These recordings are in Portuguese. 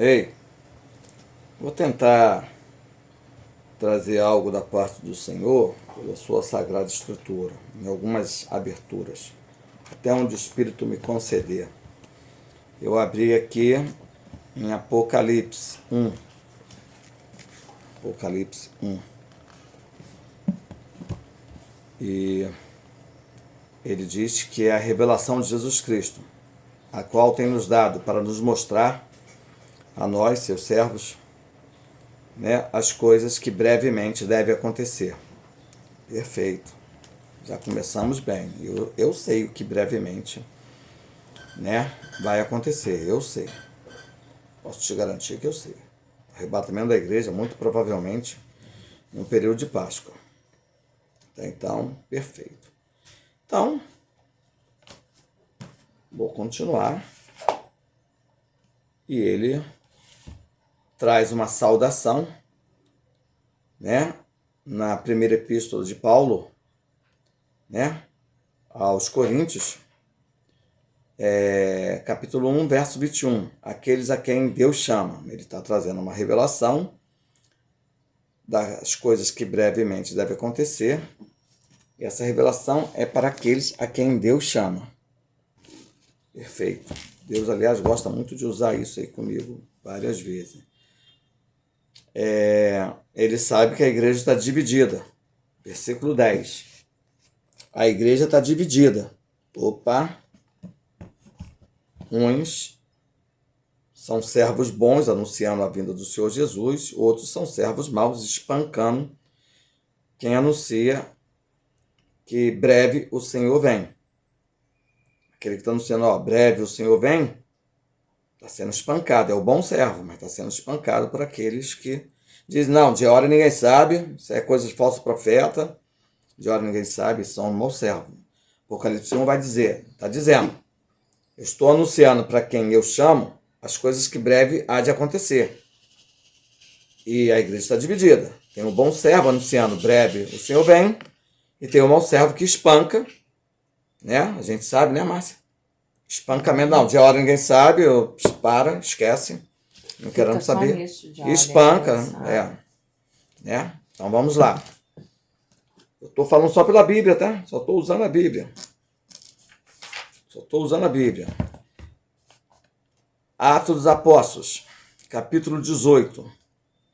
Ei, vou tentar trazer algo da parte do Senhor, pela sua Sagrada Escritura, em algumas aberturas, até onde o Espírito me conceder. Eu abri aqui em Apocalipse 1. Apocalipse 1. E ele diz que é a revelação de Jesus Cristo, a qual tem nos dado para nos mostrar a nós, seus servos, as coisas que brevemente devem acontecer. Perfeito. Já começamos bem. Eu sei o que brevemente vai acontecer. Eu sei. Posso te garantir que eu sei. O arrebatamento da igreja, muito provavelmente, no período de Páscoa. Então, perfeito. Então, vou continuar. E ele traz uma saudação, na primeira epístola de Paulo, aos Coríntios, capítulo 1, verso 21. Aqueles a quem Deus chama. Ele está trazendo uma revelação das coisas que brevemente devem acontecer. E essa revelação é para aqueles a quem Deus chama. Perfeito. Deus, aliás, gosta muito de usar isso aí comigo várias vezes. Ele sabe que a igreja está dividida. Versículo 10. A igreja está dividida. Uns são servos bons, anunciando a vinda do Senhor Jesus. Outros são servos maus, espancando quem anuncia que breve o Senhor vem. Aquele que está anunciando, breve o Senhor vem, está sendo espancado. É o bom servo, mas está sendo espancado por aqueles que dizem, não, de hora ninguém sabe, isso é coisa de falso profeta, de hora ninguém sabe, são mau servo. Apocalipse 1 vai dizer, está dizendo, eu estou anunciando para quem eu chamo as coisas que breve há de acontecer. E a igreja está dividida. Tem o bom servo anunciando, breve o Senhor vem, e tem o mau servo que espanca, a gente sabe, Márcia? Espancamento, não, de hora ninguém sabe, para, esquece, não queremos saber. E espanca, Então vamos lá. Eu estou falando só pela Bíblia, tá? Só estou usando a Bíblia. Atos dos Apóstolos, capítulo 18.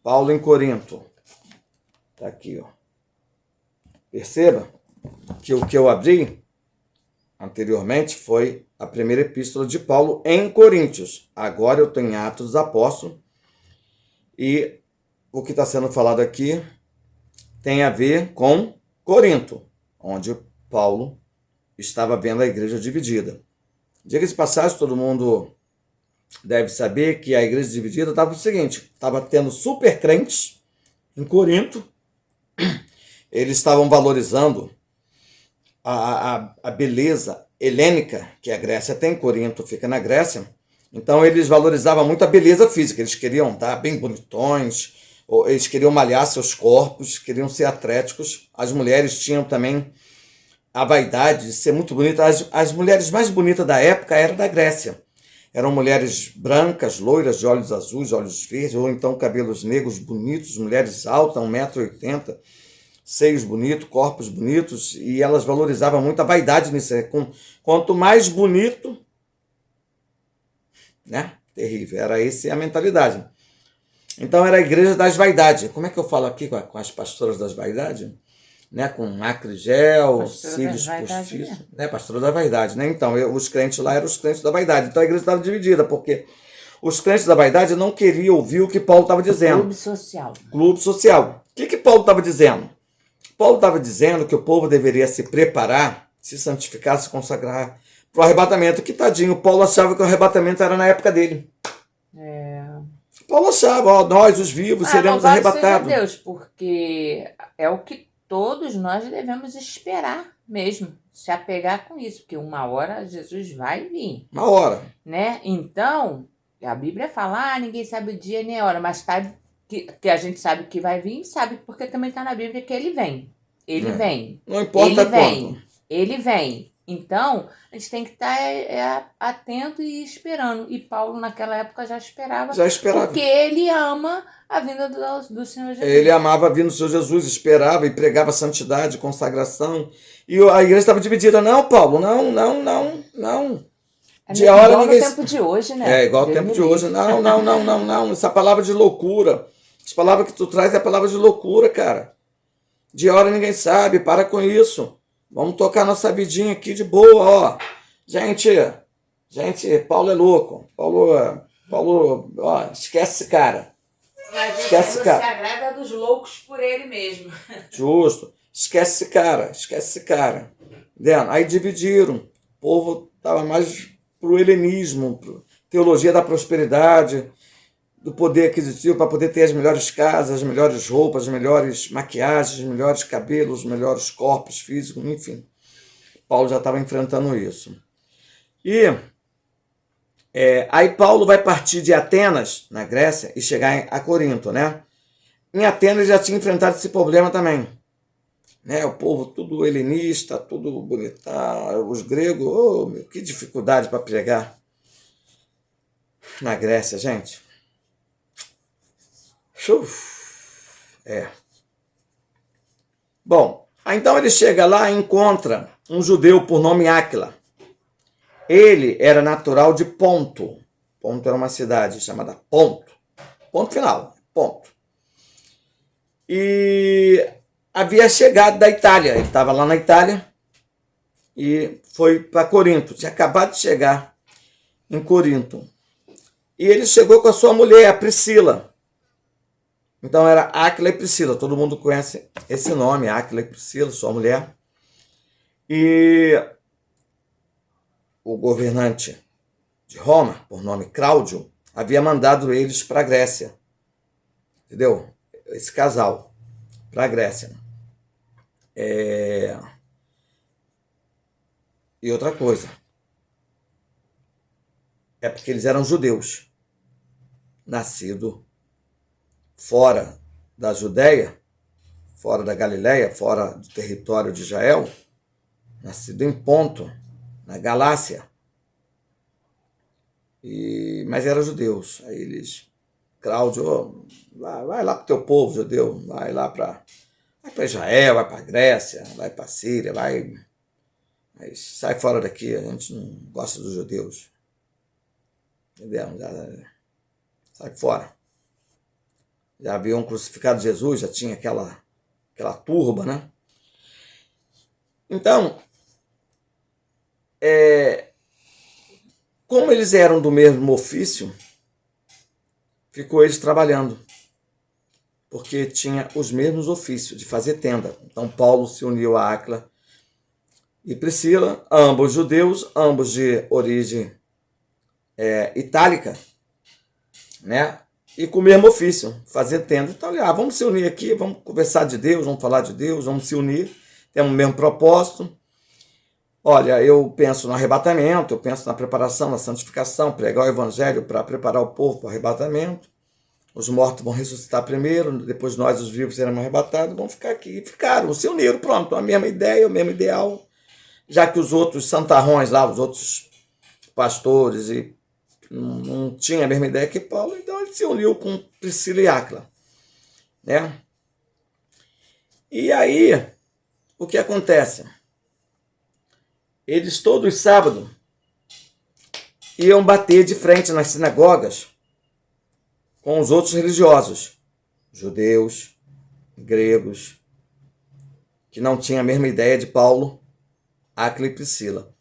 Paulo em Corinto. Está aqui, ó. Perceba que o que eu abri anteriormente foi a primeira epístola de Paulo em Coríntios. Agora eu estou em Atos dos Apóstolos. E o que está sendo falado aqui tem a ver com Corinto, onde Paulo estava vendo a igreja dividida. Diga-se de passagem, todo mundo deve saber que a igreja dividida estava o seguinte, estava tendo super crentes em Corinto, eles estavam valorizando a beleza helênica que a Grécia tem, Corinto fica na Grécia, então eles valorizavam muito a beleza física, eles queriam estar bem bonitões, eles queriam malhar seus corpos, queriam ser atléticos, as mulheres tinham também a vaidade de ser muito bonita, as mulheres mais bonitas da época eram da Grécia, eram mulheres brancas, loiras, de olhos azuis, olhos verdes, ou então cabelos negros bonitos, mulheres altas, 1,80 m, seios bonitos, corpos bonitos, e elas valorizavam muito a vaidade nisso. Quanto mais bonito, terrível, era essa a mentalidade. Então era a igreja das vaidades. Como é que eu falo aqui com as pastoras das vaidades? Com acre gel, cílios postiços, pastora da vaidade, Então, os crentes lá eram os crentes da vaidade. Então a igreja estava dividida, porque os crentes da vaidade não queriam ouvir o que Paulo estava dizendo. Clube social. O que Paulo estava dizendo? Paulo estava dizendo que o povo deveria se preparar, se santificar, se consagrar para o arrebatamento. Que tadinho, Paulo achava que o arrebatamento era na época dele. Paulo achava, nós os vivos seremos arrebatados. Seja Deus, porque é o que todos nós devemos esperar mesmo, se apegar com isso, porque uma hora Jesus vai vir. Uma hora. Então, a Bíblia fala, ninguém sabe o dia nem a hora, mas sabe que a gente sabe que vai vir, sabe porque também está na Bíblia que ele vem. Ele vem. Não importa ele vem. Ele vem. Então, a gente tem que estar atento e esperando. E Paulo, naquela época, já esperava. Já esperava. Porque ele ama a vinda do Senhor Jesus. Ele amava a vinda do Senhor Jesus, esperava e pregava santidade, consagração. E a igreja estava dividida. Não, Paulo, não. De hora igual ninguém... no tempo de hoje, né? É, igual o tempo de hoje. Não. Essa palavra de loucura. Essa palavra que tu traz é a palavra de loucura, cara. De hora ninguém sabe, para com isso. Vamos tocar nossa vidinha aqui de boa, ó. Gente, Paulo é louco. Paulo, ó, esquece esse cara. Mas esquece esse cara. Se agrada dos loucos por ele mesmo. Justo. Esquece esse cara. Entendeu? Aí dividiram. O povo estava mais pro helenismo, pro teologia da prosperidade, do poder aquisitivo para poder ter as melhores casas, as melhores roupas, as melhores maquiagens, os melhores cabelos, os melhores corpos físicos, enfim. Paulo já estava enfrentando isso. E aí Paulo vai partir de Atenas, na Grécia, e chegar a Corinto, né? Em Atenas já tinha enfrentado esse problema também. Né? O povo tudo helenista, tudo bonitão, os gregos, oh, meu, que dificuldade para pregar na Grécia, gente. Bom, então ele chega lá e encontra um judeu por nome Áquila. Ele era natural de Ponto. Ponto era uma cidade chamada Ponto. Ponto final, Ponto. E havia chegado da Itália. Ele estava lá na Itália e foi para Corinto. Tinha acabado de chegar em Corinto. E ele chegou com a sua mulher, a Priscila. Então era Áquila e Priscila. Todo mundo conhece esse nome, Áquila e Priscila, sua mulher. E o governante de Roma, por nome Cláudio, havia mandado eles para a Grécia. Entendeu? Esse casal, para a Grécia. E outra coisa. É porque eles eram judeus. Nascidos fora da Judéia, fora da Galileia, fora do território de Israel, nascido em Ponto, na Galácia. Mas eram judeus. Aí eles, Cláudio, vai lá para o teu povo judeu, vai lá para Israel, vai para a Grécia, vai para a Síria, mas sai fora daqui, a gente não gosta dos judeus. Entendeu? Sai fora. Já haviam crucificado Jesus, já tinha aquela turba, né? Então, como eles eram do mesmo ofício, ficou eles trabalhando, porque tinha os mesmos ofícios de fazer tenda. Então Paulo se uniu a Áquila e Priscila, ambos judeus, ambos de origem itálica, né? E com o mesmo ofício, fazer tenda. Então, vamos se unir aqui, vamos conversar de Deus, vamos falar de Deus, vamos se unir, temos o mesmo propósito. Olha, eu penso no arrebatamento, eu penso na preparação, na santificação, pregar o evangelho para preparar o povo para o arrebatamento. Os mortos vão ressuscitar primeiro, depois nós, os vivos, seremos arrebatados, vão ficar aqui. Ficaram, se uniram, pronto, a mesma ideia, o mesmo ideal. Já que os outros santarrões lá, os outros pastores, não tinham a mesma ideia que Paulo, então ele se uniu com Priscila e Áquila, né? E aí, o que acontece? Eles todos sábados iam bater de frente nas sinagogas com os outros religiosos, judeus, gregos, que não tinham a mesma ideia de Paulo, Áquila e Priscila.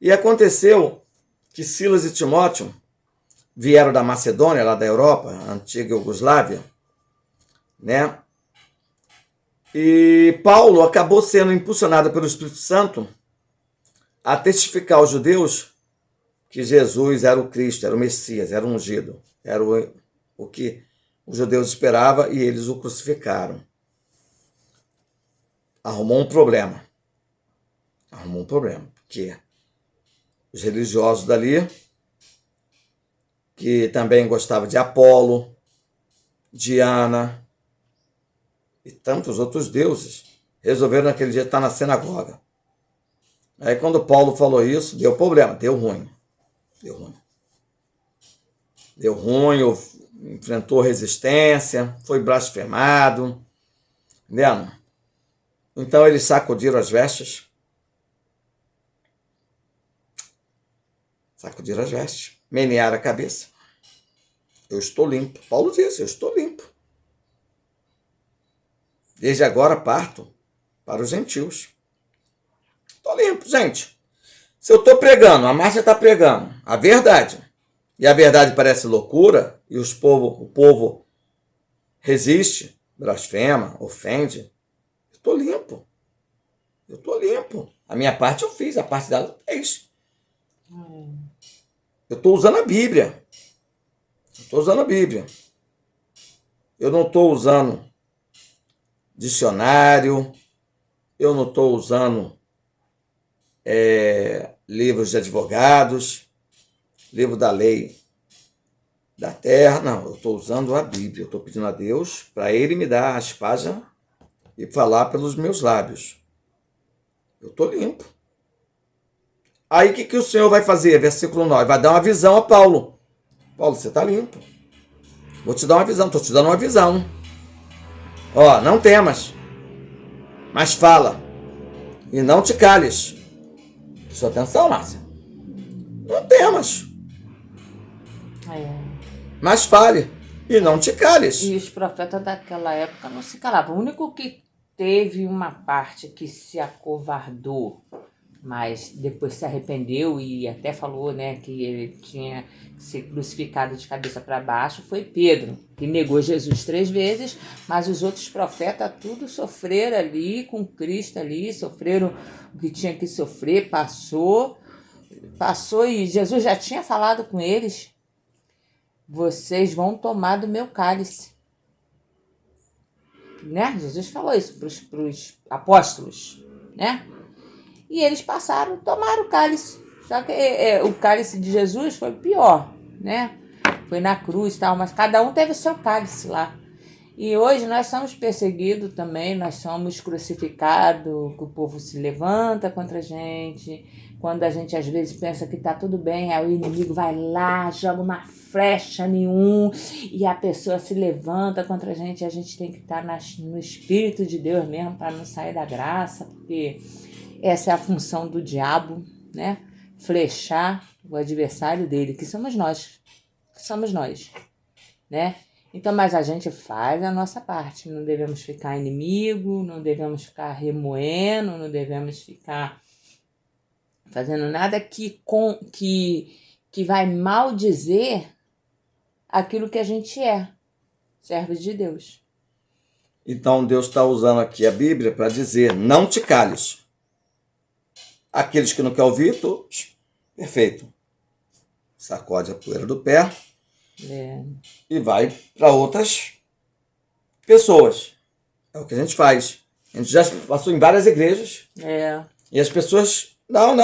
E aconteceu que Silas e Timóteo vieram da Macedônia, lá da Europa, a antiga Iugoslávia, né? E Paulo acabou sendo impulsionado pelo Espírito Santo a testificar aos judeus que Jesus era o Cristo, era o Messias, era o ungido, era o que os judeus esperavam e eles o crucificaram. Arrumou um problema, porque os religiosos dali, que também gostavam de Apolo, Diana e tantos outros deuses, resolveram naquele dia estar na sinagoga. Aí quando Paulo falou isso, deu problema, deu ruim. Deu ruim, enfrentou resistência, foi blasfemado. Entendeu? Então eles sacudiram as vestes. Menearam a cabeça. Eu estou limpo. Paulo disse, eu estou limpo. Desde agora parto para os gentios. Estou limpo, gente. Se eu estou pregando, a Márcia está pregando a verdade, e a verdade parece loucura, e o povo resiste, blasfema, ofende, eu estou limpo. A minha parte eu fiz, a parte dela fez. Eu estou usando a Bíblia. Eu não estou usando dicionário, eu não estou usando livros de advogados, livro da lei da terra, não, eu estou usando a Bíblia, eu estou pedindo a Deus para Ele me dar a espada e falar pelos meus lábios. Eu estou limpo. Aí o que o Senhor vai fazer? Versículo 9, vai dar uma visão a Paulo. Paulo, você está limpo. Vou te dar uma visão, estou te dando uma visão. Ó, não temas, mas fala, e não te cales. Presta atenção, Márcia. Não temas, mas fale, e não te cales. E os profetas daquela época não se calavam. O único que teve uma parte que se acovardou, mas depois se arrependeu e até falou, né, que ele tinha que ser crucificado de cabeça para baixo, foi Pedro, que negou Jesus 3 vezes, mas os outros profetas tudo sofreram ali com Cristo ali, sofreram o que tinha que sofrer, passou e Jesus já tinha falado com eles: vocês vão tomar do meu cálice. Né? Jesus falou isso para os apóstolos, né? E eles passaram, tomaram o cálice. Só que o cálice de Jesus foi pior, né? Foi na cruz e tal, mas cada um teve o seu cálice lá. E hoje nós somos perseguidos também, nós somos crucificados, que o povo se levanta contra a gente. Quando a gente às vezes pensa que tá tudo bem, aí o inimigo vai lá, joga uma flecha nenhum e a pessoa se levanta contra a gente tem que estar no Espírito de Deus mesmo para não sair da graça, porque essa é a função do diabo, né? Flechar o adversário dele, que somos nós, né? Então, mas a gente faz a nossa parte, não devemos ficar inimigo, não devemos ficar remoendo, não devemos ficar fazendo nada que vai maldizer aquilo que a gente é, servos de Deus. Então Deus está usando aqui a Bíblia para dizer, não te cales. Aqueles que não querem ouvir, perfeito. Sacode a poeira do pé e vai para outras pessoas. É o que a gente faz. A gente já passou em várias igrejas e as pessoas... Não.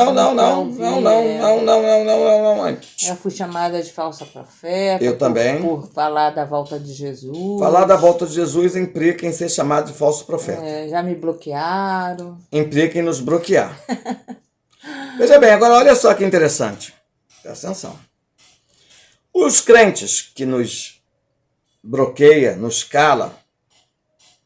Eu fui chamada de falsa profeta. Eu também. Por falar da volta de Jesus. Falar da volta de Jesus implica em ser chamado de falso profeta. Já me bloquearam. Implica em nos bloquear. Veja bem, agora olha só que interessante. Presta atenção. Os crentes que nos bloqueia, nos cala,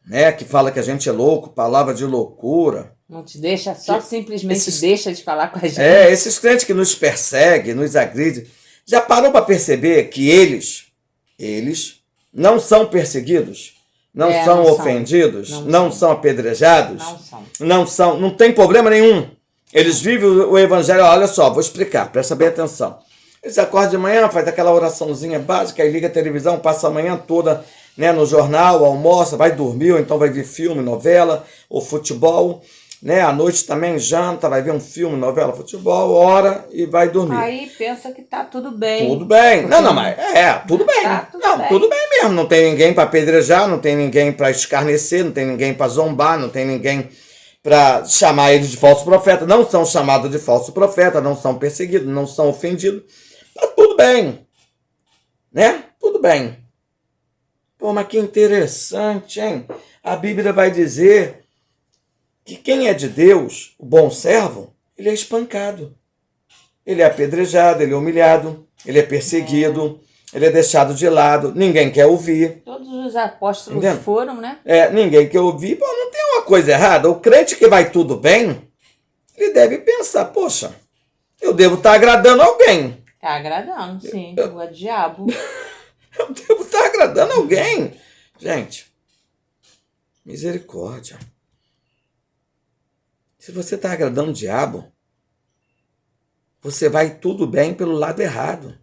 né, que fala que a gente é louco, palavra de loucura. Não te deixa, simplesmente deixa de falar com a gente. Esses crentes que nos perseguem, nos agridem, já parou para perceber que eles não são perseguidos? Não são ofendidos? Não são apedrejados? Não tem problema nenhum. Eles vivem o evangelho, olha só, vou explicar, presta bem atenção. Eles acordam de manhã, faz aquela oraçãozinha básica, aí liga a televisão, passa a manhã toda, né, no jornal, almoça, vai dormir, ou então vai ver filme, novela, ou futebol, né? À noite também janta, vai ver um filme, novela, futebol, ora e vai dormir. Aí pensa que tá tudo bem. Tudo bem. Não, mas tudo bem. Tudo bem mesmo. Não tem ninguém para apedrejar, não tem ninguém para escarnecer, não tem ninguém para zombar, não tem ninguém para chamar eles de falso profeta. Não são chamados de falso profeta, não são perseguidos, não são ofendidos. Tá tudo bem. Né? Tudo bem. Pô, mas que interessante, hein? A Bíblia vai dizer que quem é de Deus, o bom servo, ele é espancado. Ele é apedrejado, ele é humilhado, ele é perseguido, ele é deixado de lado, ninguém quer ouvir. Todos os apóstolos Entendendo? foram, né? Ninguém quer ouvir. Pô, não tem uma coisa errada. O crente que vai tudo bem, ele deve pensar, poxa, eu devo estar agradando alguém. Tá agradando, sim. O diabo. Eu devo estar agradando alguém. Gente, misericórdia. Se você está agradando o diabo, você vai tudo bem pelo lado errado.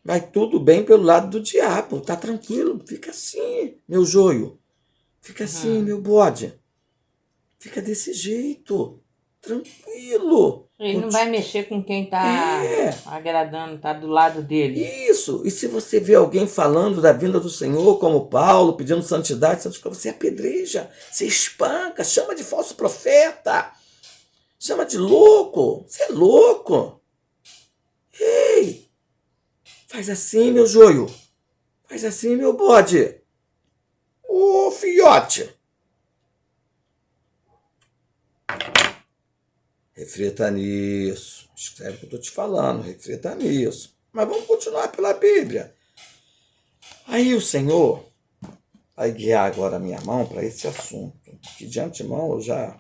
Vai tudo bem pelo lado do diabo. Tá tranquilo. Fica assim, meu joio. Fica assim, meu bode. Fica desse jeito. Tranquilo. Ele não vai mexer com quem tá agradando, tá do lado dele. Isso. E se você vê alguém falando da vinda do Senhor, como Paulo, pedindo santidade, você apedreja, você espanca, chama de falso profeta, chama de louco. Você é louco. Ei, faz assim, meu joio. Faz assim, meu bode. Ô, fiote. Reflita nisso. Escreve o que eu estou te falando. Reflita nisso. Mas vamos continuar pela Bíblia. Aí o Senhor vai guiar agora a minha mão para esse assunto. Que de antemão eu já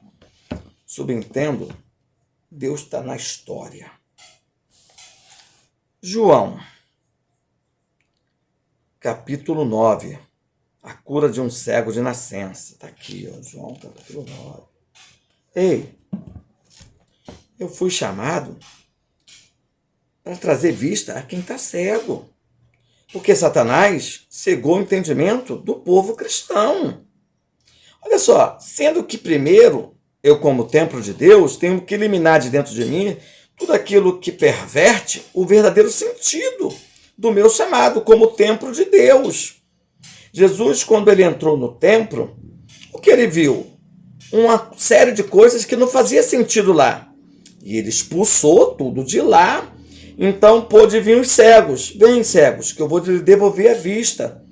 subentendo. Deus está na história. João, capítulo 9. A cura de um cego de nascença. Está aqui, ó, João, capítulo 9. Ei, eu fui chamado para trazer vista a quem está cego. Porque Satanás cegou o entendimento do povo cristão. Olha só, sendo que primeiro, eu como templo de Deus, tenho que eliminar de dentro de mim tudo aquilo que perverte o verdadeiro sentido do meu chamado como templo de Deus. Jesus, quando ele entrou no templo, o que ele viu? Uma série de coisas que não fazia sentido lá. E ele expulsou tudo de lá. Então pôde vir os cegos. Vem, cegos, que eu vou lhe devolver a vista.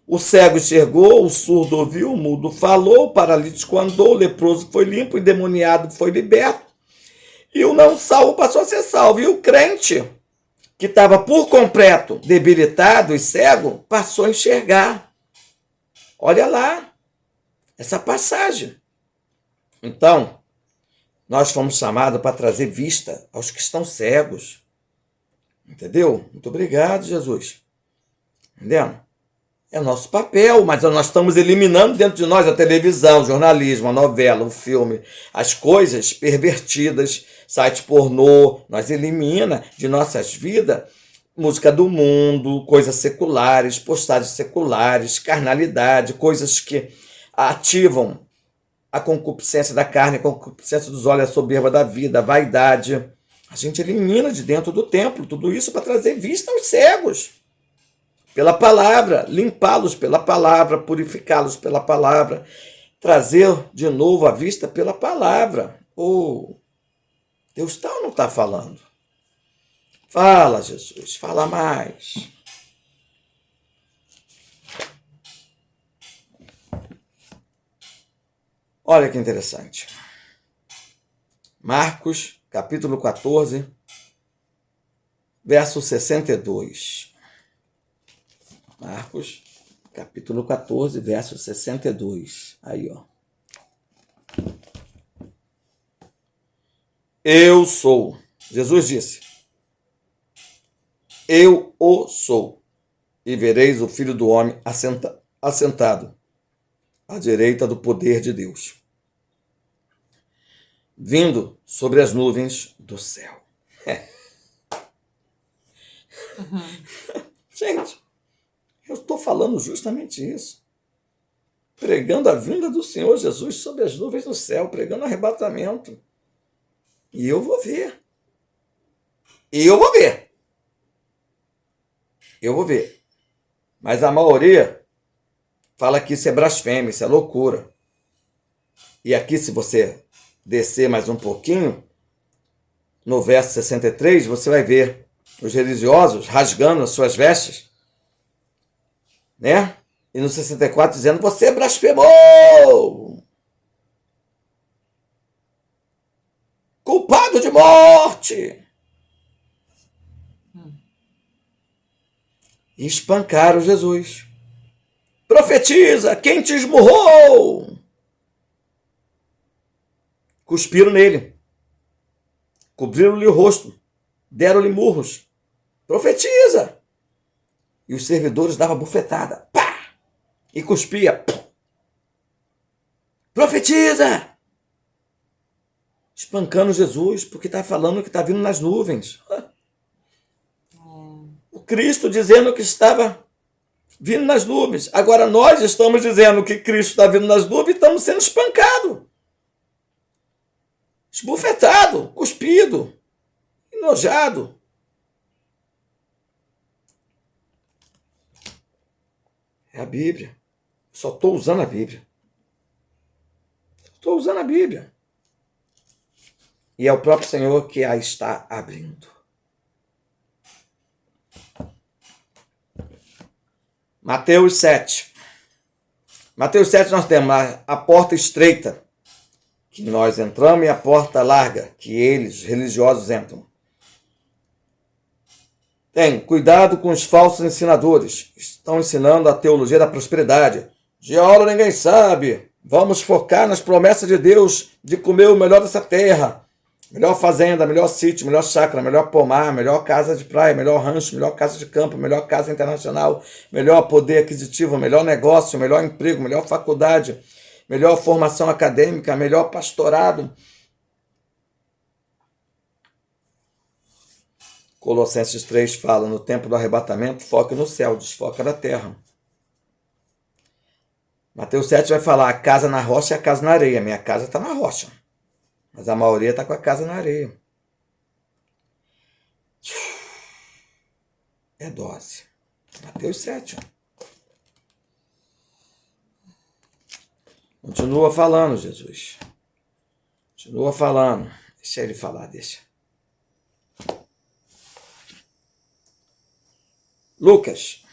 O cego enxergou, o surdo ouviu, o mudo falou, o paralítico andou, o leproso foi limpo, o endemoniado foi liberto. E o não salvo passou a ser salvo. E o crente, que estava por completo debilitado e cego, passou a enxergar. Olha lá, essa passagem. Então, nós fomos chamados para trazer vista aos que estão cegos. Entendeu? Muito obrigado, Jesus. Entendendo? É nosso papel, mas nós estamos eliminando dentro de nós a televisão, o jornalismo, a novela, o filme, as coisas pervertidas, site pornô. Nós elimina de nossas vidas música do mundo, coisas seculares, postagens seculares, carnalidade, coisas que ativam a concupiscência da carne, a concupiscência dos olhos, a soberba da vida, a vaidade. A gente elimina de dentro do templo tudo isso para trazer vista aos cegos. Pela palavra, limpá-los pela palavra, purificá-los pela palavra, trazer de novo a vista pela palavra. Deus está ou não está falando? Fala, Jesus, fala mais. Olha que interessante. Marcos, capítulo 14, verso 62. Marcos, capítulo 14, verso 62. Aí, ó. Eu sou. Jesus disse: eu o sou. E vereis o Filho do Homem assentado à direita do poder de Deus, vindo sobre as nuvens do céu. Gente, eu estou falando justamente isso. Pregando a vinda do Senhor Jesus sobre as nuvens do céu, pregando arrebatamento. E eu vou ver. Eu vou ver. Eu vou ver. Mas a maioria fala que isso é blasfêmia, isso é loucura. E aqui, se você descer mais um pouquinho, no verso 63, você vai ver os religiosos rasgando as suas vestes, né? E no 64 dizendo: você blasfemou! culpado de morte. E espancaram Jesus. Profetiza, quem te esmurrou? Cuspiram nele. Cobriram-lhe o rosto. Deram-lhe murros. Profetiza. E os servidores davam bufetada. Pá! E cuspia. Pá! Profetiza. Espancando Jesus, porque está falando que está vindo nas nuvens. O Cristo dizendo que estava vindo nas nuvens. Agora nós estamos dizendo que Cristo está vindo nas nuvens e estamos sendo espancados. Esbufetado, cuspido, enojado. É a Bíblia. Só estou usando a Bíblia. Estou usando a Bíblia. E é o próprio Senhor que a está abrindo. Mateus 7. Mateus 7 nós temos a porta estreita, que nós entramos, e a porta larga, que eles, religiosos, entram. Tem cuidado com os falsos ensinadores. Estão ensinando a teologia da prosperidade. De hora ninguém sabe. Vamos focar nas promessas de Deus de comer o melhor dessa terra. Melhor fazenda, melhor sítio, melhor chácara, melhor pomar, melhor casa de praia, melhor rancho, melhor casa de campo, melhor casa internacional, melhor poder aquisitivo, melhor negócio, melhor emprego, melhor faculdade, melhor formação acadêmica, melhor pastorado. Colossenses 3 fala, no tempo do arrebatamento, foca no céu, desfoca da terra. Mateus 7 vai falar, a casa na rocha e a casa na areia. Minha casa está na rocha, mas a maioria está com a casa na areia. É dose. Mateus 7. Continua falando, Jesus. Continua falando. Deixa ele falar, deixa. Lucas.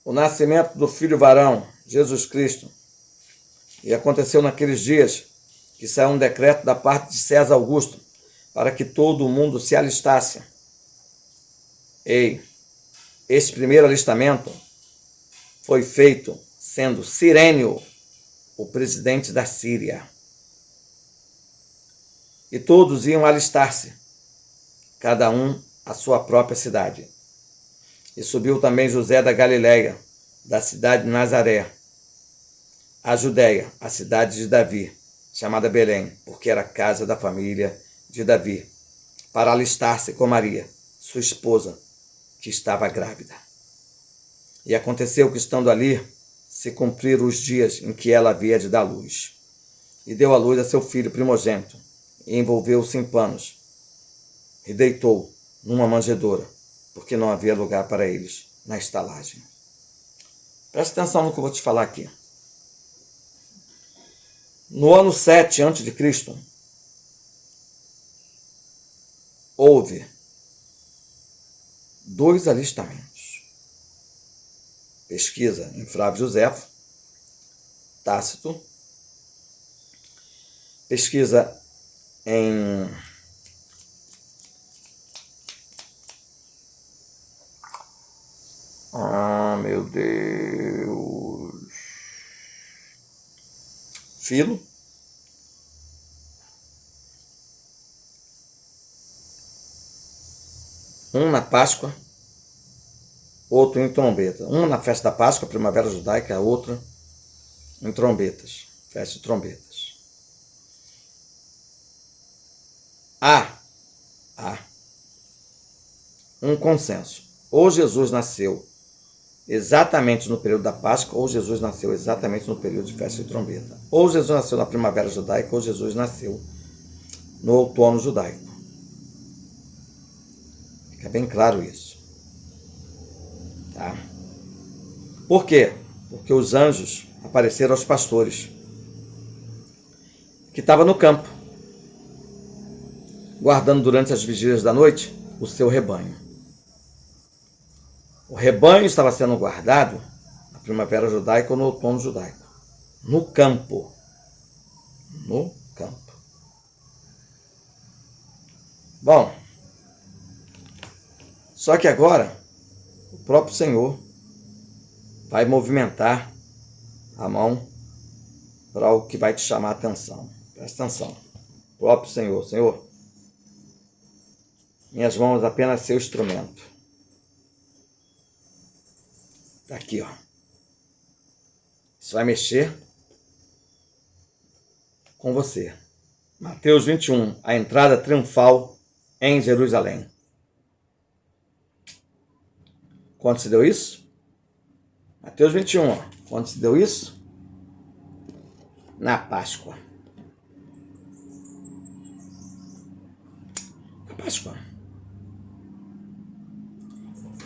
O nascimento do filho varão, Jesus Cristo. E aconteceu naqueles dias que saiu um decreto da parte de César Augusto para que todo o mundo se alistasse. Esse primeiro alistamento foi feito sendo Cirênio o presidente da Síria. E todos iam alistar-se, cada um à sua própria cidade. E subiu também José da Galileia, da cidade de Nazaré, a Judéia, a cidade de Davi, chamada Belém, porque era a casa da família de Davi, para alistar-se com Maria, sua esposa, que estava grávida. E aconteceu que, estando ali, se cumpriram os dias em que ela havia de dar luz. E deu à luz a seu filho primogênito, e envolveu-se em panos, e deitou numa manjedoura, porque não havia lugar para eles na estalagem. Presta atenção no que eu vou te falar aqui. No ano 7 a.C., houve 2 alistamentos. Pesquisa em Flávio Josefo, Tácito, pesquisa em meu Deus, Filo, um na Páscoa, outro em trombeta. Um na festa da Páscoa, primavera judaica, outra em trombetas, festa de trombetas. Há um consenso. Ou Jesus nasceu exatamente no período da Páscoa, ou Jesus nasceu exatamente no período de festa de trombeta. Ou Jesus nasceu na primavera judaica, ou Jesus nasceu no outono judaico. Fica bem claro isso. Tá? Por quê? Porque os anjos apareceram aos pastores que estavam no campo, guardando durante as vigílias da noite o seu rebanho. O rebanho estava sendo guardado na primavera judaica ou no outono judaico. No campo. No campo. Bom, só que agora o próprio Senhor vai movimentar a mão para o que vai te chamar a atenção. Presta atenção. O próprio Senhor. Senhor, minhas mãos apenas seu instrumento. Está aqui, ó. Isso vai mexer com você. Mateus 21, a entrada triunfal em Jerusalém. Quando se deu isso? Mateus 21, ó. Quando se deu isso? Na Páscoa. Na Páscoa.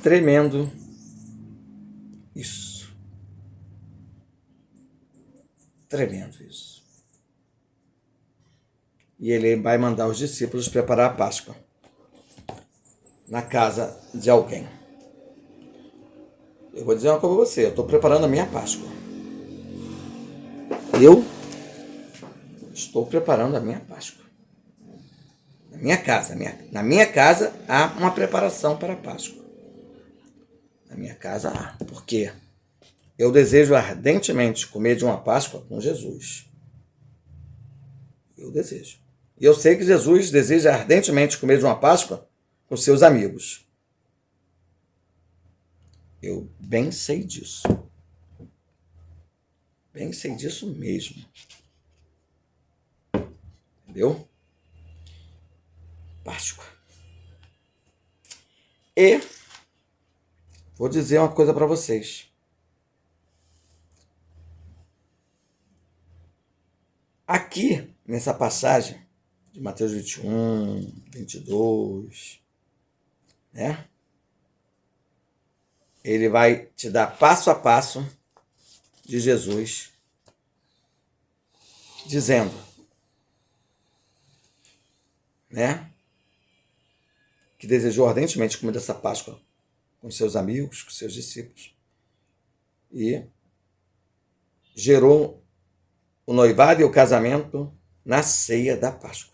Tremendo isso. Tremendo isso. E ele vai mandar os discípulos preparar a Páscoa na casa de alguém. Eu vou dizer uma coisa para você, eu estou preparando a minha Páscoa. Eu estou preparando a minha Páscoa. Na minha casa. Na minha casa há uma preparação para a Páscoa. Na minha casa há. Por quê? Eu desejo ardentemente comer de uma Páscoa com Jesus. Eu desejo. E eu sei que Jesus deseja ardentemente comer de uma Páscoa com seus amigos. Eu bem sei disso. Bem sei disso mesmo. Entendeu? Páscoa. E vou dizer uma coisa para vocês. Aqui, nessa passagem de Mateus 21, 22, né? Ele vai te dar passo a passo de Jesus, dizendo, né? Que desejou ardentemente comer dessa Páscoa com seus amigos, com seus discípulos. E gerou o noivado e o casamento na ceia da Páscoa.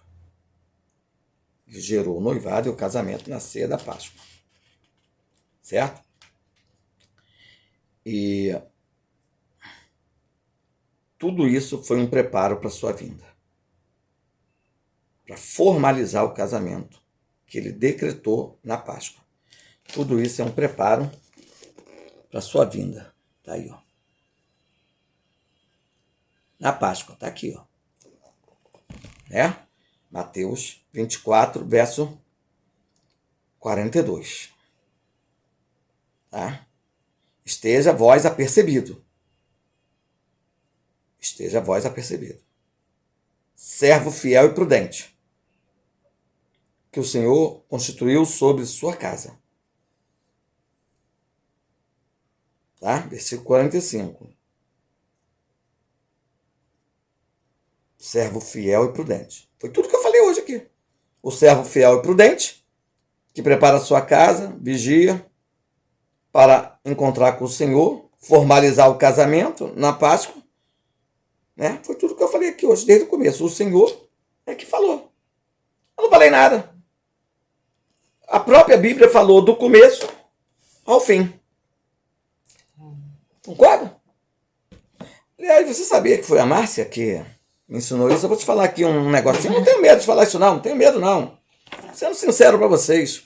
Ele gerou o noivado e o casamento na ceia da Páscoa. Certo? E tudo isso foi um preparo para a sua vinda. Para formalizar o casamento que ele decretou na Páscoa. Tudo isso é um preparo para a sua vinda. Está aí, ó. Na Páscoa, está aqui, ó. Né? Mateus 24, verso 42. Tá? Esteja vós apercebido. Esteja vós apercebido. Servo fiel e prudente, que o Senhor constituiu sobre sua casa. Tá? Versículo 45. Servo fiel e prudente. Foi tudo que eu falei hoje aqui. O servo fiel e prudente, que prepara a sua casa, vigia, para encontrar com o Senhor, formalizar o casamento na Páscoa. Né? Foi tudo que eu falei aqui hoje, desde o começo. O Senhor é que falou. Eu não falei nada. A própria Bíblia falou do começo ao fim. Concorda? Aliás, você sabia que foi a Márcia que me ensinou isso? Eu vou te falar aqui um negocinho. Não tenho medo de falar isso, não. Não tenho medo, não. Sendo sincero para vocês.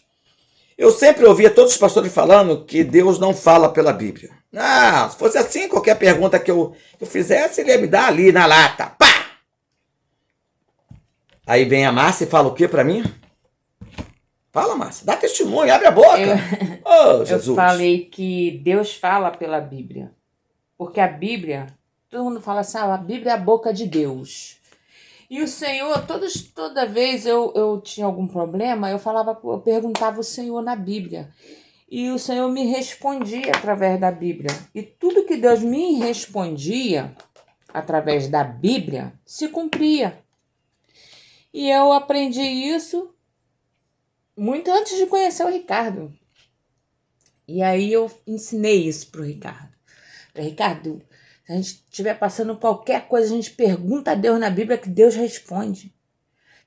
Eu sempre ouvia todos os pastores falando que Deus não fala pela Bíblia. Se fosse assim, qualquer pergunta que eu fizesse, ele ia me dar ali na lata. Pá! Aí vem a Márcia e fala o que para mim? Fala, Márcia. Dá testemunho, abre a boca. Jesus. Eu falei que Deus fala pela Bíblia. Porque a Bíblia, todo mundo fala assim, a Bíblia é a boca de Deus. E o Senhor, toda vez eu tinha algum problema, eu perguntava ao Senhor na Bíblia. E o Senhor me respondia através da Bíblia. E tudo que Deus me respondia através da Bíblia se cumpria. E eu aprendi isso muito antes de conhecer o Ricardo. E aí eu ensinei isso para o Ricardo. Ricardo, se a gente estiver passando qualquer coisa, a gente pergunta a Deus na Bíblia que Deus responde.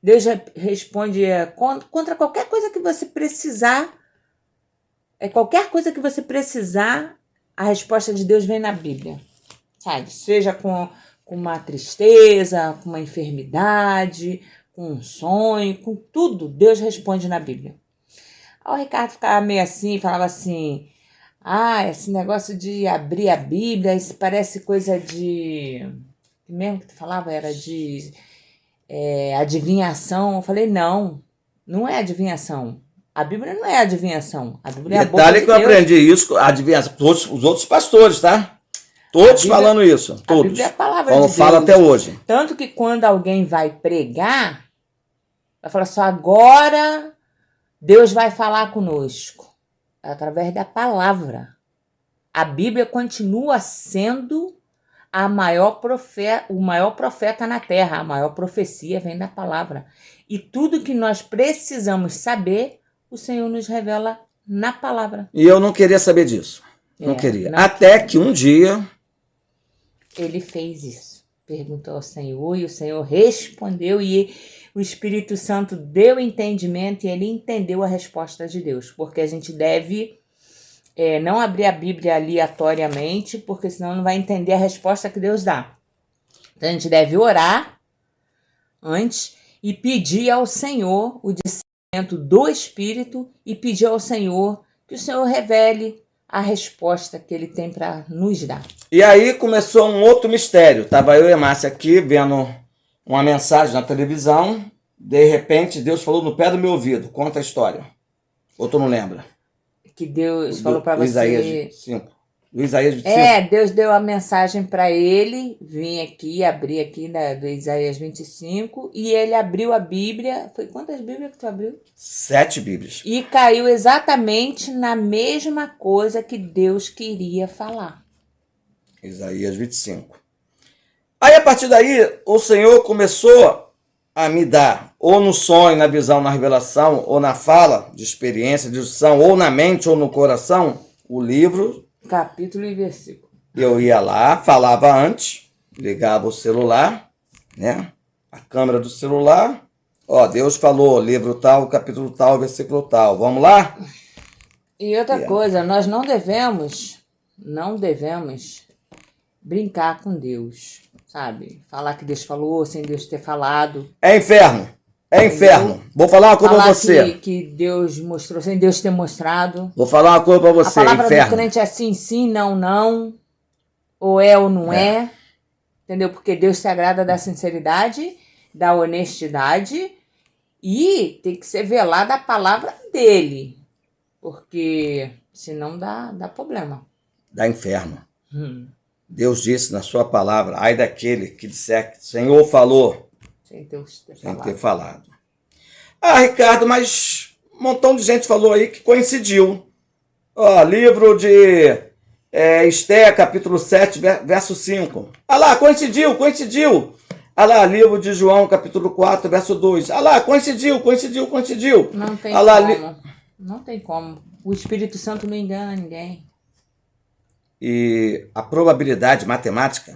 Deus responde contra qualquer coisa que você precisar. Qualquer coisa que você precisar, a resposta de Deus vem na Bíblia. Sabe? Seja com uma tristeza, com uma enfermidade, com um sonho, com tudo, Deus responde na Bíblia. Aí o Ricardo ficava meio assim, falava assim, esse negócio de abrir a Bíblia, isso parece coisa de... Mesmo que tu falava, era de adivinhação. Eu falei, não é adivinhação. A Bíblia não é adivinhação. A Bíblia é a boca de Detalhe que eu Deus. aprendi isso, adivinhação, todos os outros pastores, tá? Todos Bíblia, falando isso, todos. A Bíblia é a palavra como de Deus. fala até hoje. Tanto que quando alguém vai pregar, vai falar só agora Deus vai falar conosco. Através da palavra. A Bíblia continua sendo o maior profeta na terra. A maior profecia vem da palavra. E tudo que nós precisamos saber, o Senhor nos revela na palavra. E eu não queria saber disso. Não queria. Até que um dia... Ele fez isso. Perguntou ao Senhor e o Senhor respondeu e o Espírito Santo deu entendimento e ele entendeu a resposta de Deus. Porque a gente deve não abrir a Bíblia aleatoriamente, porque senão não vai entender a resposta que Deus dá. Então a gente deve orar antes e pedir ao Senhor o discernimento do Espírito e pedir ao Senhor que o Senhor revele a resposta que ele tem para nos dar. E aí começou um outro mistério. Tava eu e a Márcia aqui vendo uma mensagem na televisão. De repente, Deus falou no pé do meu ouvido. Conta a história. Ou tu não lembra? Que Deus falou para você... Isaías 5. Isaías 25. Deus deu a mensagem para ele, vim aqui, abri aqui do Isaías 25, e ele abriu a Bíblia. Foi quantas Bíblias que tu abriu? 7 Bíblias. E caiu exatamente na mesma coisa que Deus queria falar. Isaías 25. Aí, a partir daí, o Senhor começou a me dar, ou no sonho, na visão, na revelação, ou na fala, de experiência, de discussão, ou na mente, ou no coração, o livro... Capítulo e versículo. Eu ia lá, falava antes, ligava o celular, né? A câmera do celular. Deus falou, livro tal, capítulo tal, versículo tal. Vamos lá? E outra coisa, nós não devemos brincar com Deus, sabe? Falar que Deus falou sem Deus ter falado. É inferno. É inferno. Vou falar uma coisa pra você. Que Deus mostrou sem Deus ter mostrado. Vou falar uma coisa pra você. A palavra inferno. do crente é sim, não. Ou é ou não é. Entendeu? Porque Deus se agrada da sinceridade, da honestidade e tem que ser velada a palavra dele. Porque senão dá problema. Dá inferno. Deus disse na sua palavra, ai daquele que disser que o Senhor falou. Sem ter falado. Ricardo, mas um montão de gente falou aí que coincidiu. Livro de Estéia, capítulo 7, verso 5. Lá, coincidiu. Lá, livro de João, capítulo 4, verso 2. Lá, coincidiu. Não tem como. Não tem como. O Espírito Santo não engana ninguém. E a probabilidade matemática,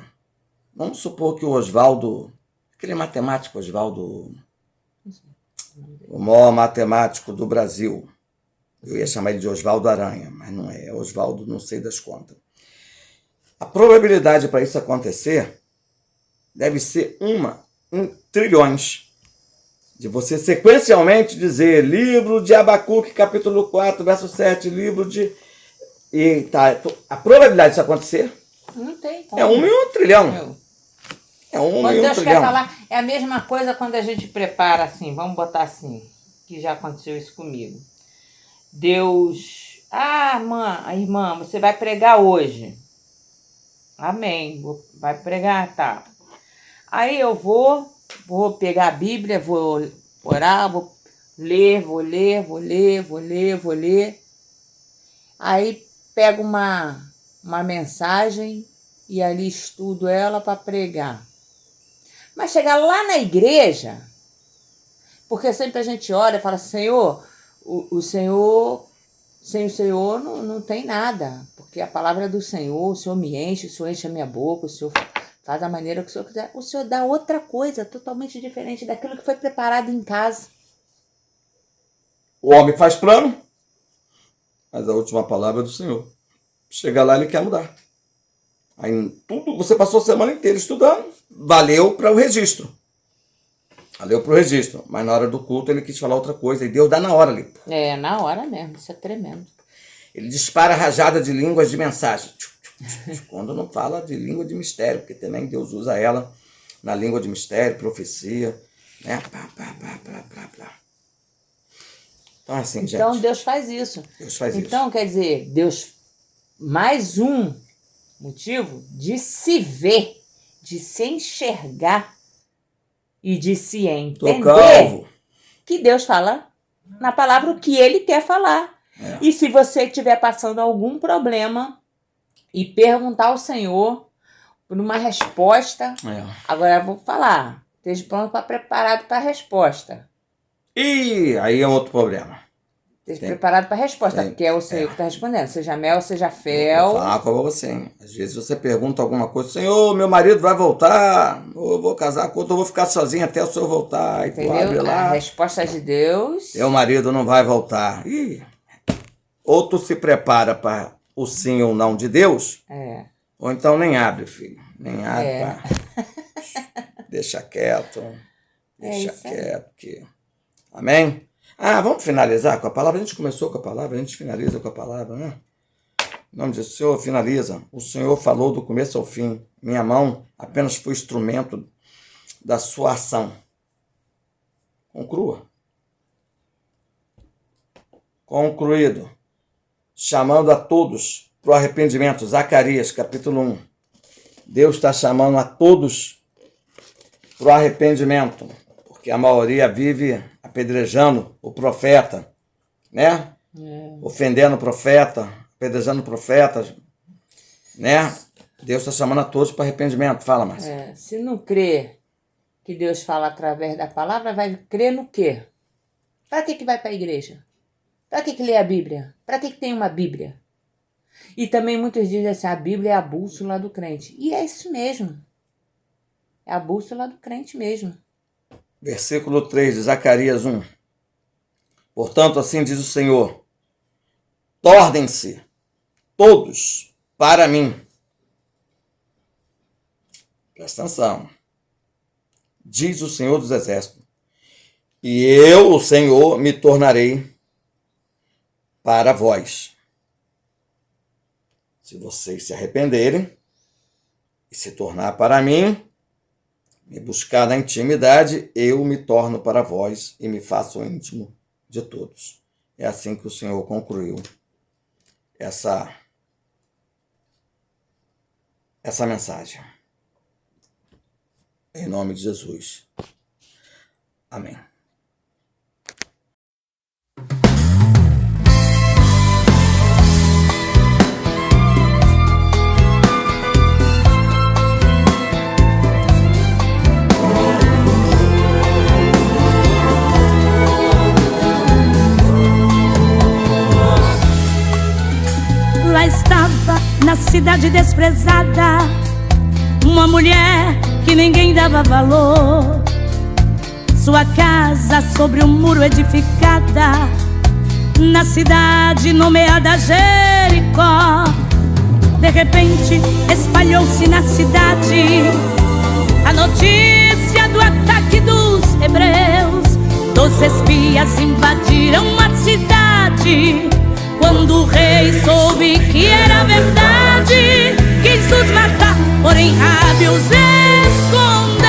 vamos supor que o Oswaldo... Aquele matemático, Oswaldo, o maior matemático do Brasil. Eu ia chamar ele de Oswaldo Aranha, mas não é. É Oswaldo, não sei das contas. A probabilidade para isso acontecer deve ser 1 trilhões. De você sequencialmente dizer livro de Abacuque, capítulo 4, verso 7, livro de... A probabilidade disso acontecer não tem como. É 1 em 1 trilhão. Quando Deus quer falar, é a mesma coisa quando a gente prepara assim, vamos botar assim, que já aconteceu isso comigo. Deus, irmã, você vai pregar hoje. Amém, vai pregar, tá. Aí eu vou pegar a Bíblia, vou orar, vou ler. Aí pego uma mensagem e ali estudo ela para pregar. Mas chegar lá na igreja, porque sempre a gente ora e fala, Senhor, o Senhor, sem o Senhor não tem nada, porque a palavra é do Senhor, o Senhor me enche, o Senhor enche a minha boca, o Senhor faz da maneira que o Senhor quiser. O Senhor dá outra coisa totalmente diferente daquilo que foi preparado em casa. O homem faz plano, mas a última palavra é do Senhor. Chega lá, ele quer mudar. Aí tudo, você passou a semana inteira estudando, valeu para o registro. Valeu para o registro. Mas na hora do culto ele quis falar outra coisa. E Deus dá na hora ali. Na hora mesmo. Isso é tremendo. Ele dispara rajada de línguas de mensagem. Quando não fala de língua de mistério, porque também Deus usa ela na língua de mistério, profecia, né? Então, assim, gente. Então, Deus faz isso. Deus faz isso. Então, quer dizer, Deus, mais um motivo de se ver, de se enxergar e de se entender que Deus fala na palavra o que Ele quer falar. E se você estiver passando algum problema e perguntar ao Senhor por uma resposta, agora eu vou falar, esteja pronto para preparado para a resposta. E aí é outro problema. Esteja preparado para a resposta, porque é o Senhor que está respondendo. Seja mel, seja fel. Vou falar com você, hein? Às vezes você pergunta alguma coisa, Senhor, meu marido vai voltar, ou eu vou casar com outro, eu vou ficar sozinho até o Senhor voltar. E tu abre lá. A resposta de Deus. Meu marido não vai voltar. Ou tu se prepara para o sim ou não de Deus, ou então nem abre, filho. Nem abre. Deixa quieto. Deixa quieto. Aqui. Amém? Vamos finalizar com a palavra. A gente começou com a palavra, a gente finaliza com a palavra, né? Em nome de Deus, Senhor, finaliza. O Senhor falou do começo ao fim. Minha mão apenas foi instrumento da sua ação. Conclua. Concluído. Chamando a todos para o arrependimento. Zacarias, capítulo 1. Deus está chamando a todos para o arrependimento. Porque a maioria vive apedrejando o profeta, né? Ofendendo o profeta, apedrejando o profeta, né? Deus está chamando a todos para arrependimento. Fala, Márcia. Se não crê que Deus fala através da palavra, vai crer no quê? Para que vai para a igreja? Para que lê a Bíblia? Para que tem uma Bíblia? E também muitos dizem assim, a Bíblia é a bússola do crente. E é isso mesmo. É a bússola do crente mesmo. Versículo 3 de Zacarias 1. Portanto, assim diz o Senhor, tornem-se todos para mim. Presta atenção. Diz o Senhor dos Exércitos, e eu, o Senhor, me tornarei para vós. Se vocês se arrependerem e se tornar para mim, me buscar na intimidade, eu me torno para vós e me faço íntimo de todos. É assim que o Senhor concluiu essa mensagem. Em nome de Jesus. Amém. Estava na cidade desprezada uma mulher que ninguém dava valor. Sua casa sobre um muro edificada na cidade nomeada Jericó. De repente espalhou-se na cidade a notícia do ataque dos hebreus. 12 espias invadiram a cidade. Quando o rei soube que era verdade, quis os matar, porém Rabi os escondeu.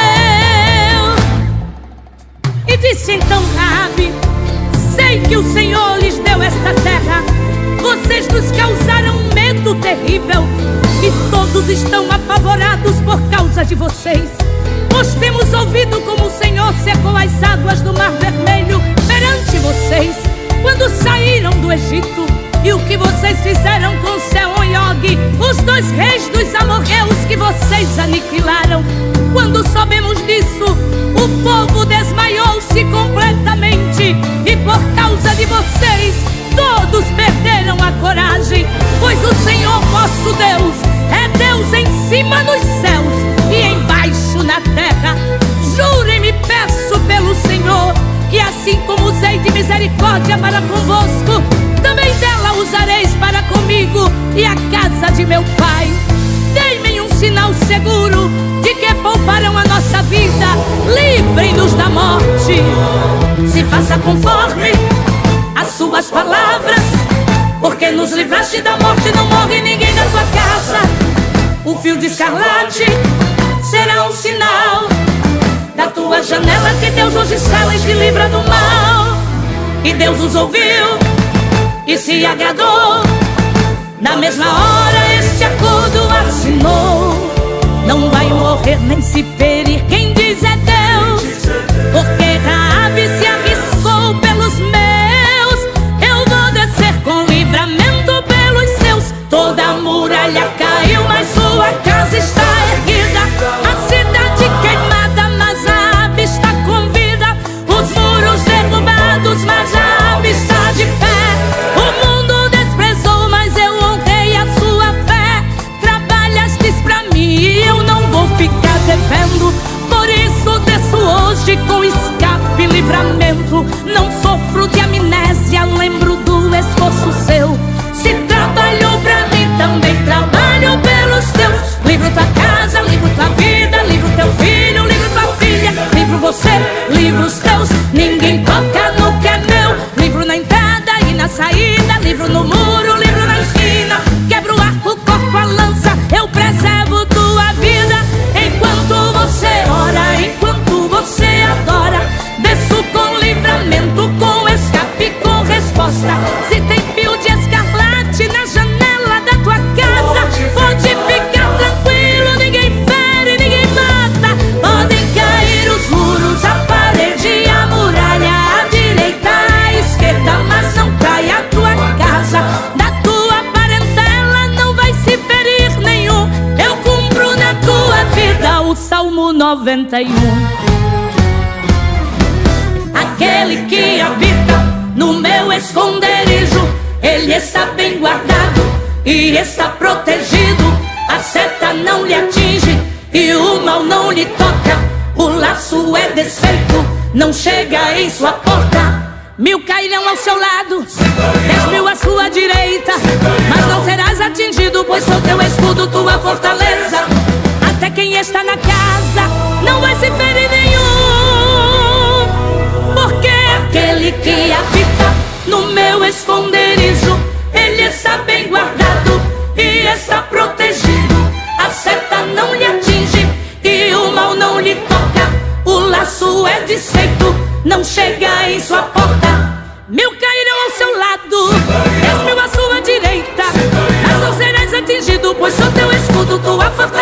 E disse então Rabi, sei que o Senhor lhes deu esta terra. Vocês nos causaram um medo terrível e todos estão apavorados por causa de vocês. Nós temos ouvido como o Senhor secou as águas do Mar Vermelho perante vocês quando saíram do Egito, e o que vocês fizeram com Sehon e Og, os 2 reis dos amorreus que vocês aniquilaram. Quando soubemos disso, o povo desmaiou-se completamente, e por causa de vocês todos perderam a coragem. Pois o Senhor vosso Deus é Deus em cima nos céus e em misericórdia para convosco, também dela usareis para comigo e a casa de meu pai. Dei-me um sinal seguro de que pouparão a nossa vida, livrem-nos da morte. Se faça conforme as tuas palavras, porque nos livraste da morte, não morre ninguém da tua casa. O fio de escarlate será um sinal da tua janela, que Deus hoje sela e te livra do mal. E Deus os ouviu e se agradou, na mesma hora este acordo assinou. Não vai morrer nem se ferir quem diz é Deus, porque Raabe se arriscou pelos meus. Eu vou descer com livramento pelos seus. Toda a muralha caiu, mas sua casa está erguida. A cidade queimada, mas Raabe está com vida. Os muros derrubados, mas Raabe está de pé. O mundo desprezou, mas eu honrei a sua fé. Trabalhastes pra mim e eu não vou ficar devendo. Por isso desço hoje com escape e livramento. Não sofro de amnésia, lembro do esforço seu. Se trabalhou pra mim, também trabalho pelos teus. Livro tua casa, livro tua vida, livro teu filho, livro tua filha, livro você, livro os teus. Ninguém toca no que é meu. Livro na entrada e na saída, livro no muro, livro na esquina. Quebro o arco, corto a lança, eu preservo tua vida. Enquanto você ora, enquanto você adora, desço com livramento, com escape, com resposta. Se tem fio de escarlate na janela da tua casa, pode ficar tranquilo, ninguém fere, ninguém mata. Podem cair os muros, a parede, a muralha, a direita, a esquerda, mas não cai a tua casa. Da tua parentela não vai se ferir nenhum. Eu cumpro na tua vida o Salmo 91. Aquele que habita no meu esconderijo, ele está bem guardado e está protegido. A seta não lhe atinge e o mal não lhe toca. O laço é desfeito, não chega em sua porta. 1000 cairão ao seu lado, 10.000 à sua direita, mas não serás atingido, pois sou teu escudo, tua fortaleza. Até quem está na casa não vai se ferir nenhum, porque aquele que habita no meu esconderijo, ele está bem guardado e está protegido. A seta não lhe atinge e o mal não lhe toca. O laço é desfeito, não chega em sua porta. 1000 cairão ao seu lado, 10.000 à sua direita, mas não serás atingido, pois sou teu escudo, tua fortaleza.